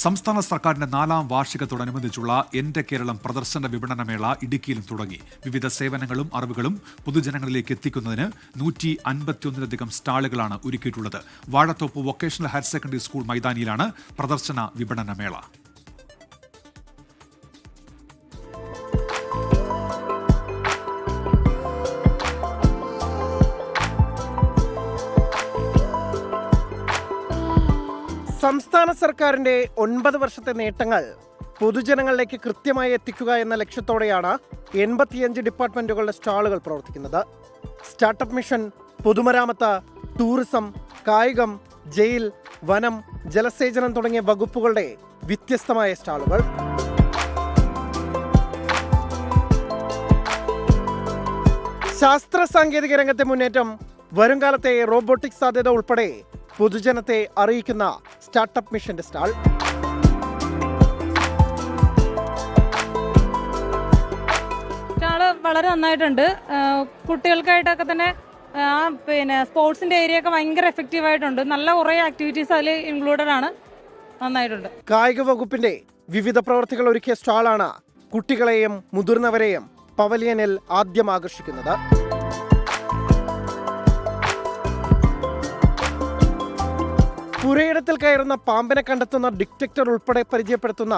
സംസ്ഥാന സർക്കാരിന്റെ 4ാം വാർഷികത്തോടനുബന്ധിച്ചുള്ള എന്റെ കേരളം പ്രദർശന വിപണനമേള ഇടുക്കിയിലും തുടങ്ങി. വിവിധ സേവനങ്ങളും അറിവുകളും പൊതുജനങ്ങളിലേക്ക് എത്തിക്കുന്നതിന് 151ലധികം സ്റ്റാളുകളാണ് ഒരുക്കിയിട്ടുള്ളത്. Vazhathoppu vocational higher secondary school മൈതാനിയിലാണ് പ്രദർശന വിപണനമേള. സംസ്ഥാന സർക്കാരിന്റെ 9 വർഷത്തെ നേട്ടങ്ങൾ പൊതുജനങ്ങളിലേക്ക് കൃത്യമായി എത്തിക്കുക എന്ന ലക്ഷ്യത്തോടെയാണ് 85 ഡിപ്പാർട്ട്മെന്റുകളുടെ സ്റ്റാളുകൾ പ്രവർത്തിക്കുന്നത്. സ്റ്റാർട്ടപ്പ് മിഷൻ, പൊതുമരാമത്ത്, ടൂറിസം, കായികം, ജയിൽ, വനം, ജലസേചനം തുടങ്ങിയ വകുപ്പുകളുടെ വ്യത്യസ്തമായ സ്റ്റാളുകൾ. ശാസ്ത്ര സാങ്കേതിക രംഗത്തെ മുന്നേറ്റം, വരുംകാലത്തെ റോബോട്ടിക് സാധ്യത ഉൾപ്പെടെ പൊതുജനത്തെ അറിയിക്കുന്ന സ്റ്റാർട്ടപ്പ് മിഷന്റെ സ്റ്റാൾ. സ്റ്റാള് വളരെ നന്നായിട്ടുണ്ട്. കുട്ടികൾക്കായിട്ടൊക്കെ തന്നെ സ്പോർട്സിന്റെ ഏരിയ ഒക്കെ ഭയങ്കര എഫക്റ്റീവ് ആയിട്ടുണ്ട്. നല്ല കുറേ ആക്ടിവിറ്റീസ് അതിൽ ഇൻക്ലൂഡഡ് ആണ്. നന്നായിട്ടുണ്ട്. കായിക വകുപ്പിന്റെ വിവിധ പ്രവർത്തികൾ ഒരുക്കിയ സ്റ്റാളാണ് കുട്ടികളെയും മുതിർന്നവരെയും പവലിയനിൽ ആദ്യം ആകർഷിക്കുന്നത്. പുരയിടത്തിൽ കയറുന്ന പാമ്പിനെ കണ്ടെത്തുന്ന ഡിറ്റക്ടർ ഉൾപ്പെടെ പരിചയപ്പെടുത്തുന്ന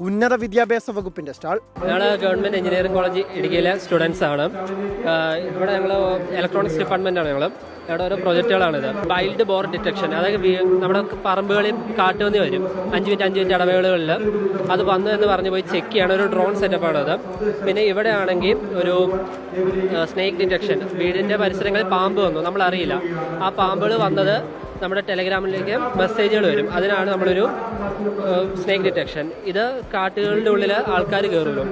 ഉന്നത വിദ്യാഭ്യാസ വകുപ്പിന്റെ സ്റ്റാൾ. ഞങ്ങൾ ഗവൺമെന്റ് എഞ്ചിനീയറിംഗ് കോളേജ് ഇടുക്കിയിലെ സ്റ്റുഡൻസ് ആണ്. ഇവിടെ ഞങ്ങൾ ഇലക്ട്രോണിക്സ് ഡിപ്പാർട്ട്മെന്റ് ആണ്. ഇവിടെ ഓരോ പ്രൊജക്റ്റുകളാണിത്. വൈൽഡ് ബോർ ഡിറ്റക്ഷൻ, അതായത് നമ്മുടെ പറമ്പുകളിൽ കാട്ടുപന്നി വരും 5 മിനിറ്റ് ഇടവേളകളിൽ. അത് വന്നു എന്ന് പറഞ്ഞ് പോയി ചെക്ക് ചെയ്യണം. ഒരു ഡ്രോൺ സെറ്റപ്പാണത്. പിന്നെ ഇവിടെ ആണെങ്കിൽ ഒരു സ്നേക്ക് ഡിറ്റക്ഷൻ, വീടിൻ്റെ പരിസരങ്ങളിൽ പാമ്പ് വന്നു, നമ്മളറിയില്ല. ആ പാമ്പുകൾ വന്നത് നമ്മുടെ ടെലഗ്രാമിലേക്ക് മെസ്സേജുകൾ വരും. അതിനാണ് നമ്മളൊരു സ്നേക്ക് ഡിറ്റക്ഷൻ. ഇത് കാട്ടുകളുടെ ഉള്ളിൽ ആൾക്കാർ കയറുമല്ലോ,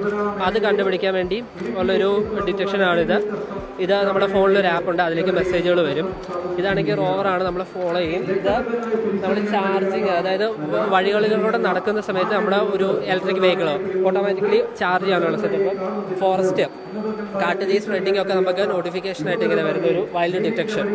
അത് കണ്ടുപിടിക്കാൻ വേണ്ടി ഉള്ളൊരു ഡിറ്റക്ഷനാണിത്. ഇത് നമ്മുടെ ഫോണിലൊരു ആപ്പുണ്ട്, അതിലേക്ക് മെസ്സേജുകൾ വരും. ഇതാണെങ്കിൽ റോവറാണ്, നമ്മൾ ഫോളോ ചെയ്യും. ഇത് നമ്മൾ ചാർജിങ്, അതായത് വഴികളിലൂടെ നടക്കുന്ന സമയത്ത് നമ്മുടെ ഒരു ഇലക്ട്രിക് വെഹിക്കിൾ ഓട്ടോമാറ്റിക്കലി ചാർജ് ചെയ്യാനുള്ള സെറ്റപ്പ്. ഫോറസ്റ്റ്, കാട്ടുതീ സ്പ്രെഡിംഗ് ഒക്കെ നമുക്ക് നോട്ടിഫിക്കേഷൻ ആയിട്ട് ഇങ്ങനെ വരുന്ന ഒരു വൈൽഡ് ഡിറ്റക്ഷൻ.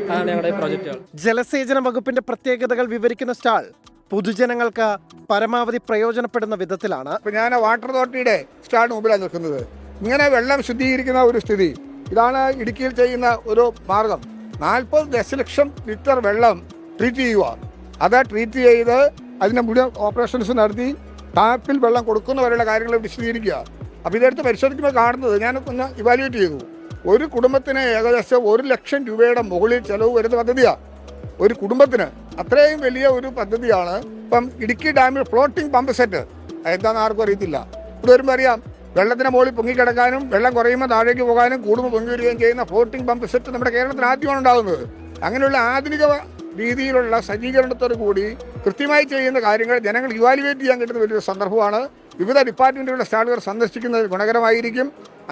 അതാണ് ഞങ്ങളുടെ പ്രോജക്റ്റുകൾ. ജലസേചന വകുപ്പിന്റെ പ്രത്യേകതകൾ വിവരിക്കുന്ന സ്റ്റാൾ പൊതുജനങ്ങൾക്ക് പരമാവധി പ്രയോജനപ്പെടുന്ന വിധത്തിലാണ്. ഞാൻ വാട്ടർ അതോറിറ്റിയുടെ സ്റ്റാളിന് മുമ്പിലാണ് നിൽക്കുന്നത്. ഇങ്ങനെ വെള്ളം ശുദ്ധീകരിക്കുന്ന ഒരു സ്ഥിതി, ഇതാണ് ഇടുക്കിയിൽ ചെയ്യുന്ന ഒരു മാർഗം. 40 ദശലക്ഷം ലിറ്റർ വെള്ളം ട്രീറ്റ് ചെയ്യുക. അത് ട്രീറ്റ് ചെയ്ത് അതിൻ്റെ മുഴുവൻ ഓപ്പറേഷൻസ് നടത്തി ടാപ്പിൽ വെള്ളം കൊടുക്കുന്നവരെയുള്ള കാര്യങ്ങൾ വിശദീകരിക്കുക. അപ്പോൾ ഇതെടുത്ത് പരിശോധിക്കുമ്പോൾ കാണുന്നത്, ഞാൻ ഒന്ന് ഇവാലുവേറ്റ് ചെയ്തു, ഒരു കുടുംബത്തിന് ഏകദേശം 1 ലക്ഷം രൂപയുടെ മുകളിൽ ചെലവ് വരുന്ന പദ്ധതിയാണ്. ഒരു കുടുംബത്തിന് അത്രയും വലിയ ഒരു പദ്ധതിയാണ്. ഇപ്പം ഇടുക്കി ഡാമിൽ ഫ്ലോട്ടിംഗ് പമ്പ് സെറ്റ് എന്താണെന്ന് ആർക്കും അറിയത്തില്ല. ഇവിടെ വരുമ്പോൾ അറിയാം, വെള്ളത്തിന് മുകളിൽ പൊങ്ങിക്കിടക്കാനും വെള്ളം കുറയുമ്പോൾ താഴേക്ക് പോകാനും കൂടുമ്പോൾ പൊങ്ങി വരികയും ചെയ്യുന്ന ഫ്ലോട്ടിംഗ് പമ്പ് സെറ്റ് നമ്മുടെ കേരളത്തിൽ ആദ്യമാണ് ഉണ്ടാകുന്നത്. അങ്ങനെയുള്ള ആധുനിക രീതിയിലുള്ള സജ്ജീകരണത്തോടു കൂടി കൃത്യമായി ചെയ്യുന്ന കാര്യങ്ങൾ ജനങ്ങൾ ഇവാലുവേറ്റ് ചെയ്യാൻ കിട്ടുന്ന വലിയൊരു സന്ദർഭമാണ്. വിവിധ ഡിപ്പാർട്ട്മെൻറ്റുകളുടെ സ്റ്റാളുകൾ സന്ദർശിക്കുന്നത് ഗുണകരമായിരിക്കും.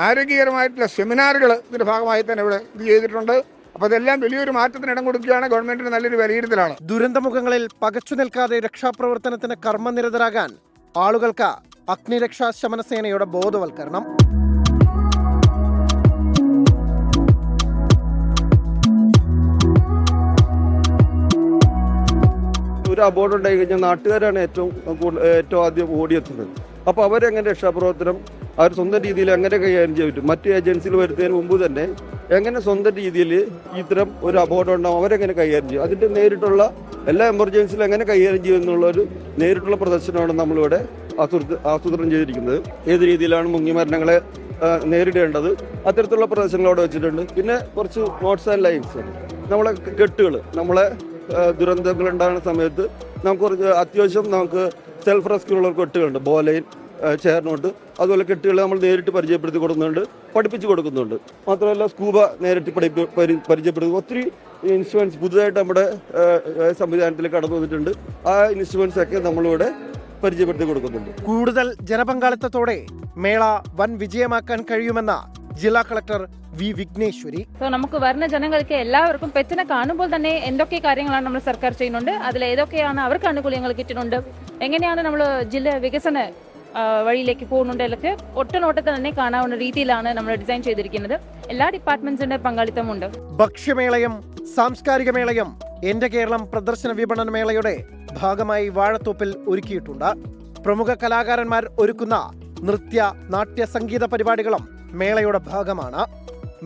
ആരോഗ്യകരമായിട്ടുള്ള സെമിനാറുകൾ ഇതിൻ്റെ ഭാഗമായി തന്നെ ഇവിടെ ഇത് ചെയ്തിട്ടുണ്ട്. അപ്പോൾ ഇതെല്ലാം വലിയൊരു മാറ്റത്തിന് ഇടം കൊടുക്കുകയാണ്. ഗവൺമെന്റിന് നല്ലൊരു വിലയിരുത്തലാണ്. ദുരന്തമുഖങ്ങളിൽ പകച്ചു നിൽക്കാതെ രക്ഷാപ്രവർത്തനത്തിന് കർമ്മനിരതരാകാൻ ആളുകൾക്ക് അഗ്നിരക്ഷാ ശമനസേനയുടെ ബോധവൽക്കരണം. ഒരു അപകടം ഉണ്ടായി കഴിഞ്ഞാൽ നാട്ടുകാരാണ് ഏറ്റവും ആദ്യം ഓടിയെത്തുന്നത്. അപ്പോൾ അവരെങ്ങനെ രക്ഷാപ്രവർത്തനം അവർ സ്വന്തം രീതിയിൽ എങ്ങനെ കൈകാര്യം ചെയ്യാൻ പറ്റും, മറ്റു ഏജൻസികൾ വരുന്നതിന് മുമ്പ് തന്നെ എങ്ങനെ സ്വന്തം രീതിയിൽ ഇത്തരം ഒരു അപകടം ഉണ്ടാവും അവരെങ്ങനെ കൈകാര്യം ചെയ്യും, അതിൻ്റെ നേരിട്ടുള്ള എല്ലാ എമർജൻസിയിലും എങ്ങനെ കൈകാര്യം ചെയ്യും എന്നുള്ളൊരു നേരിട്ടുള്ള പ്രദർശനമാണ് നമ്മളിവിടെ ആസൂത്രണം ചെയ്തിരിക്കുന്നത്. ഏത് രീതിയിലാണ് മുങ്ങിമരണങ്ങളെ നേരിടേണ്ടത്, അത്തരത്തിലുള്ള പ്രദർശനങ്ങൾ അവിടെ വെച്ചിട്ടുണ്ട്. പിന്നെ കുറച്ച് നോട്ട്സ് ആൻഡ് ലൈൻസ്, നമ്മളെ കെട്ടുകൾ, നമ്മളെ ദുരന്തങ്ങൾ ഉണ്ടാകുന്ന സമയത്ത് നമുക്ക് കുറച്ച് അത്യാവശ്യം നമുക്ക് സെൽഫ് റെസ്ക്യൂള്ള കെട്ടുകളുണ്ട്, ബോലൈൻ, ചേർന്നോട്ട്, അതുപോലെ കെട്ടുകൾ നമ്മൾ നേരിട്ട് പരിചയപ്പെടുത്തി കൊടുക്കുന്നുണ്ട്, പഠിപ്പിച്ചു കൊടുക്കുന്നുണ്ട്. മാത്രമല്ല സ്കൂബ നേരിട്ട് പരിചയപ്പെടുത്തുന്നു. ഒത്തിരി ഇൻസ്ട്രുമെന്റ്സ് പുതുതായിട്ട് നമ്മുടെ സംവിധാനത്തിൽ കടന്നു വന്നിട്ടുണ്ട്. ആ ഇൻസ്ട്രുമെന്റ്സ് ഒക്കെ നമ്മളിവിടെ പരിചയപ്പെടുത്തി കൊടുക്കുന്നുണ്ട്. കൂടുതൽ ജനപങ്കാളിത്തത്തോടെ മേള വൻ വിജയമാക്കാൻ കഴിയുമെന്ന ജില്ലാ കളക്ടർ വി വിഘ്നേശ്വരി. നമുക്ക് വരുന്ന ജനങ്ങൾക്ക് എല്ലാവർക്കും പെറ്റിനെ കാണുമ്പോൾ തന്നെ എന്തൊക്കെ കാര്യങ്ങളാണ് നമ്മൾ സർക്കാർ ചെയ്യുന്നുണ്ട്, അതിൽ ഏതൊക്കെയാണ് അവർക്ക് ആനുകൂല്യങ്ങൾ കിട്ടുന്നുണ്ട്, എങ്ങനെയാണ് നമ്മൾ ജില്ല വികസന വഴിയിലേക്ക് പോകുന്നുണ്ട്, എന്നൊക്കെ ഒറ്റനോട്ടത്തിൽ തന്നെ കാണാവുന്ന രീതിയിലാണ് നമ്മൾ ഡിസൈൻ ചെയ്തിരിക്കുന്നത്. എല്ലാ ഡിപ്പാർട്ട്മെന്റ്സിന്റെ പങ്കാളിത്തമുണ്ട്. ഭക്ഷ്യമേളയും സാംസ്കാരിക മേളയും എന്റെ കേരളം പ്രദർശന വിപണന മേളയുടെ ഭാഗമായി വാഴത്തോപ്പിൽ ഒരുക്കിയിട്ടുണ്ട്. പ്രമുഖ കലാകാരന്മാർ ഒരുക്കുന്ന നൃത്യ, നാട്യ, സംഗീത പരിപാടികളും മേളയുടെ ഭാഗമാണ്.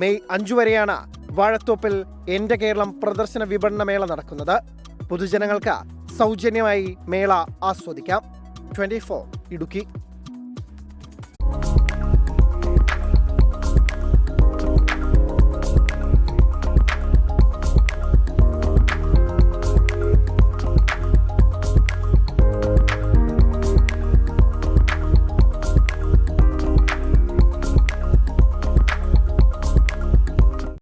മെയ് 5 വരെയാണ് വാഴത്തോപ്പിൽ എന്റെ കേരളം പ്രദർശന വിപണന മേള നടക്കുന്നത്. പൊതുജനങ്ങൾക്ക് സൗജന്യമായി മേള ആസ്വദിക്കാം. 24 ഇടുക്കി.